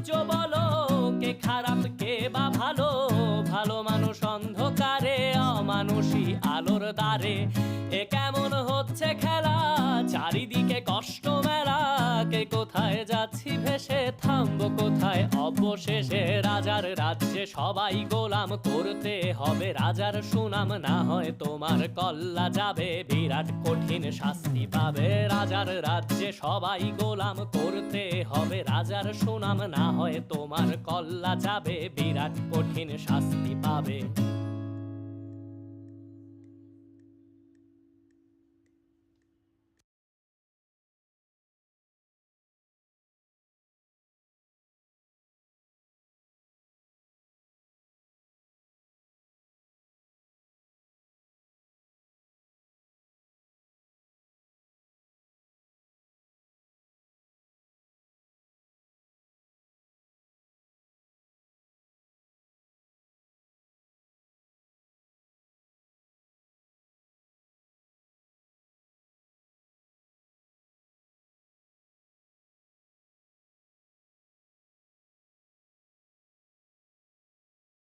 সূর্য বলো, কে খারাপ কে বা ভালো? ভালো মানুষ অন্ধকারে, অমানুষী আলোর দ্বারে। এ কেমন হচ্ছে খেলা, চারিদিকে কষ্ট মেলা। কে কোথায় যাচ্ছি ভেসে, থামবো কোথায় অবশেষে? রাজার রাজ্যে সবাই গোলাম, করতে হবে রাজার সুনাম। না হয় তোমার কল্লা যাবে, বিরাট কঠিন শাস্তি পাবে। রাজার রাজ্যে সবাই গোলাম, করতে হবে রাজার সুনাম। না হয় তোমার কল্লা যাবে, বিরাট কঠিন শাস্তি পাবে।